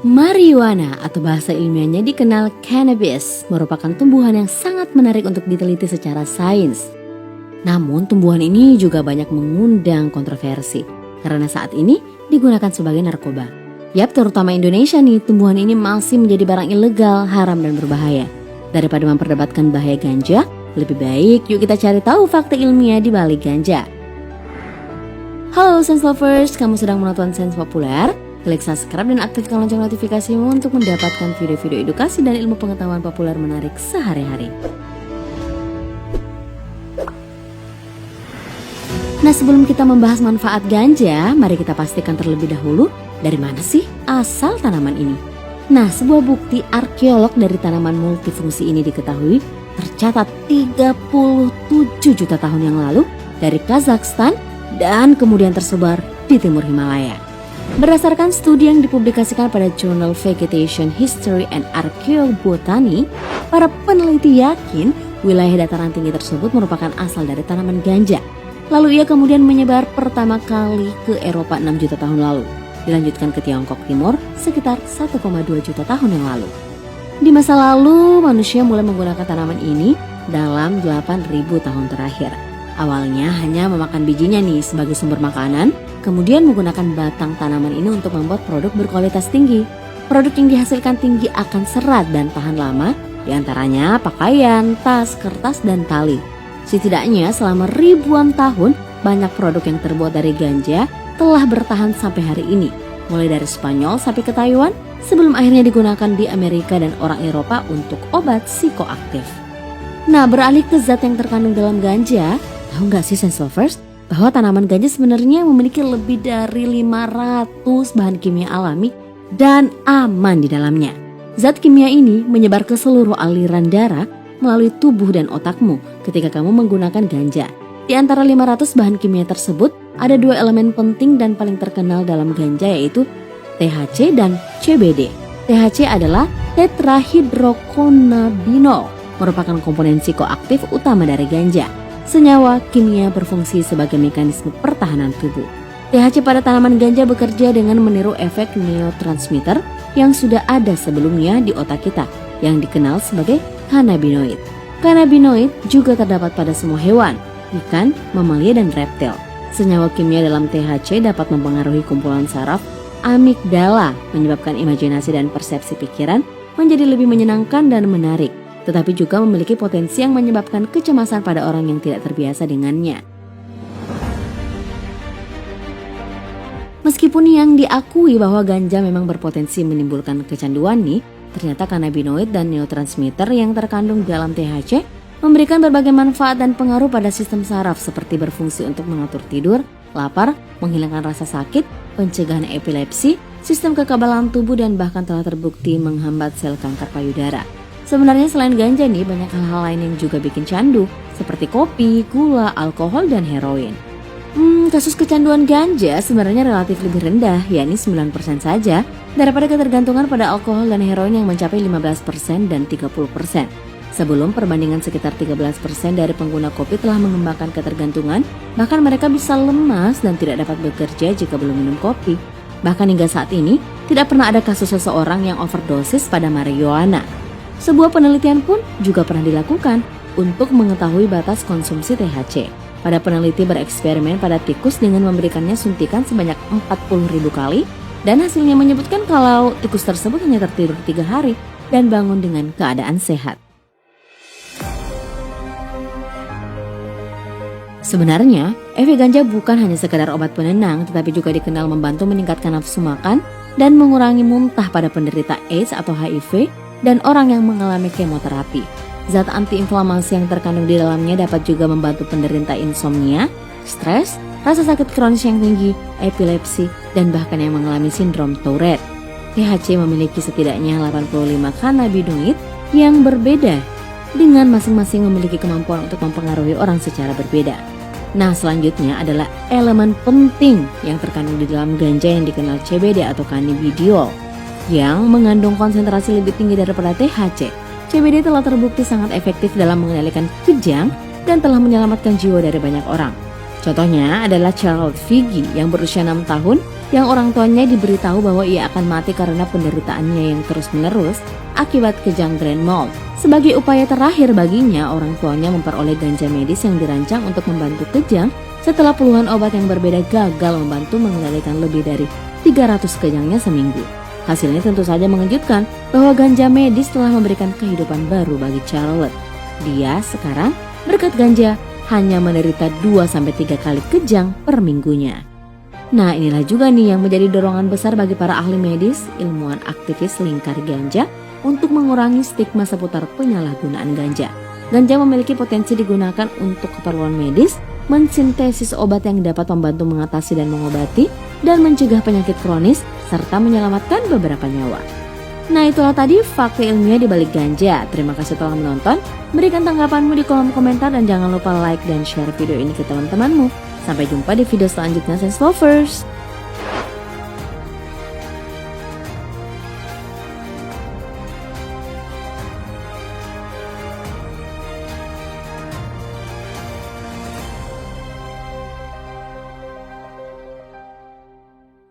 Marijuana atau bahasa ilmiahnya dikenal cannabis merupakan tumbuhan yang sangat menarik untuk diteliti secara sains. Namun tumbuhan ini juga banyak mengundang kontroversi karena saat ini digunakan sebagai narkoba. Yap, terutama Indonesia nih, tumbuhan ini masih menjadi barang ilegal, haram dan berbahaya. Daripada memperdebatkan bahaya ganja, lebih baik yuk kita cari tahu fakta ilmiah di balik ganja. Halo Sense Lovers, kamu sedang menonton Sense Populer? Klik subscribe dan aktifkan lonceng notifikasimu untuk mendapatkan video-video edukasi dan ilmu pengetahuan populer menarik sehari-hari. Nah, sebelum kita membahas manfaat ganja, mari kita pastikan terlebih dahulu dari mana sih asal tanaman ini. Nah, sebuah bukti arkeolog dari tanaman multifungsi ini diketahui tercatat 37 juta tahun yang lalu dari Kazakhstan dan kemudian tersebar di timur Himalaya. Berdasarkan studi yang dipublikasikan pada jurnal Vegetation History and Archaeobotany, para peneliti yakin wilayah dataran tinggi tersebut merupakan asal dari tanaman ganja. Lalu ia kemudian menyebar pertama kali ke Eropa 6 juta tahun lalu, dilanjutkan ke Tiongkok Timur sekitar 1,2 juta tahun yang lalu. Di masa lalu, manusia mulai menggunakan tanaman ini dalam 8.000 tahun terakhir. Awalnya hanya memakan bijinya nih sebagai sumber makanan, kemudian menggunakan batang tanaman ini untuk membuat produk berkualitas tinggi. Produk yang dihasilkan tinggi akan serat dan tahan lama, diantaranya pakaian, tas, kertas, dan tali. Setidaknya selama ribuan tahun, banyak produk yang terbuat dari ganja telah bertahan sampai hari ini. Mulai dari Spanyol sampai ke Taiwan, sebelum akhirnya digunakan di Amerika dan orang Eropa untuk obat psikoaktif. Nah, beralih ke zat yang terkandung dalam ganja, tahu nggak sih Sense Lovers bahwa tanaman ganja sebenarnya memiliki lebih dari 500 bahan kimia alami dan aman di dalamnya. Zat kimia ini menyebar ke seluruh aliran darah melalui tubuh dan otakmu ketika kamu menggunakan ganja. Di antara 500 bahan kimia tersebut, ada 2 elemen penting dan paling terkenal dalam ganja, yaitu THC dan CBD. THC adalah tetrahydrocannabinol, merupakan komponen psikoaktif utama dari ganja. Senyawa kimia berfungsi sebagai mekanisme pertahanan tubuh. THC pada tanaman ganja bekerja dengan meniru efek neurotransmitter yang sudah ada sebelumnya di otak kita, yang dikenal sebagai cannabinoid. Cannabinoid juga terdapat pada semua hewan, ikan, mamalia, dan reptil. Senyawa kimia dalam THC dapat mempengaruhi kumpulan saraf amigdala, menyebabkan imajinasi dan persepsi pikiran menjadi lebih menyenangkan dan menarik, tetapi juga memiliki potensi yang menyebabkan kecemasan pada orang yang tidak terbiasa dengannya. Meskipun yang diakui bahwa ganja memang berpotensi menimbulkan kecanduan nih, ternyata cannabinoid dan neurotransmitter yang terkandung dalam THC memberikan berbagai manfaat dan pengaruh pada sistem saraf, seperti berfungsi untuk mengatur tidur, lapar, menghilangkan rasa sakit, pencegahan epilepsi, sistem kekebalan tubuh, dan bahkan telah terbukti menghambat sel kanker payudara. Sebenarnya selain ganja nih, banyak hal-hal lain yang juga bikin candu, seperti kopi, gula, alkohol, dan heroin. Kasus kecanduan ganja sebenarnya relatif lebih rendah, yakni 9% saja, daripada ketergantungan pada alkohol dan heroin yang mencapai 15% dan 30%. Sebelum perbandingan sekitar 13% dari pengguna kopi telah mengembangkan ketergantungan, bahkan mereka bisa lemas dan tidak dapat bekerja jika belum minum kopi. Bahkan hingga saat ini, tidak pernah ada kasus seseorang yang overdosis pada marijuana. Sebuah penelitian pun juga pernah dilakukan untuk mengetahui batas konsumsi THC. Pada peneliti bereksperimen pada tikus dengan memberikannya suntikan sebanyak 40.000 kali, dan hasilnya menyebutkan kalau tikus tersebut hanya tertidur 3 hari dan bangun dengan keadaan sehat. Sebenarnya, efek ganja bukan hanya sekedar obat penenang, tetapi juga dikenal membantu meningkatkan nafsu makan dan mengurangi muntah pada penderita AIDS atau HIV dan orang yang mengalami kemoterapi. Zat antiinflamasi yang terkandung di dalamnya dapat juga membantu penderita insomnia, stres, rasa sakit kronis yang tinggi, epilepsi, dan bahkan yang mengalami sindrom Tourette. THC memiliki setidaknya 85 cannabinoid yang berbeda, dengan masing-masing memiliki kemampuan untuk mempengaruhi orang secara berbeda. Nah, selanjutnya adalah elemen penting yang terkandung di dalam ganja yang dikenal CBD atau cannabidiol, yang mengandung konsentrasi lebih tinggi daripada THC. CBD telah terbukti sangat efektif dalam mengendalikan kejang dan telah menyelamatkan jiwa dari banyak orang. Contohnya adalah Charles Figi yang berusia 6 tahun yang orang tuanya diberitahu bahwa ia akan mati karena penderitaannya yang terus-menerus akibat kejang Grand Mal. Sebagai upaya terakhir baginya, orang tuanya memperoleh ganja medis yang dirancang untuk membantu kejang setelah puluhan obat yang berbeda gagal membantu mengendalikan lebih dari 300 kejangnya seminggu. Hasilnya tentu saja mengejutkan bahwa ganja medis telah memberikan kehidupan baru bagi Charlotte. Dia sekarang berkat ganja hanya menderita 2-3 kali kejang per minggunya. Nah, inilah juga nih yang menjadi dorongan besar bagi para ahli medis, ilmuwan aktivis lingkar ganja untuk mengurangi stigma seputar penyalahgunaan ganja. Ganja memiliki potensi digunakan untuk keperluan medis, mensintesis obat yang dapat membantu mengatasi dan mengobati dan mencegah penyakit kronis serta menyelamatkan beberapa nyawa. Nah, itulah tadi fakta ilmiah di balik ganja. Terima kasih telah menonton. Berikan tanggapanmu di kolom komentar dan jangan lupa like dan share video ini ke teman-temanmu. Sampai jumpa di video selanjutnya, Science Lovers.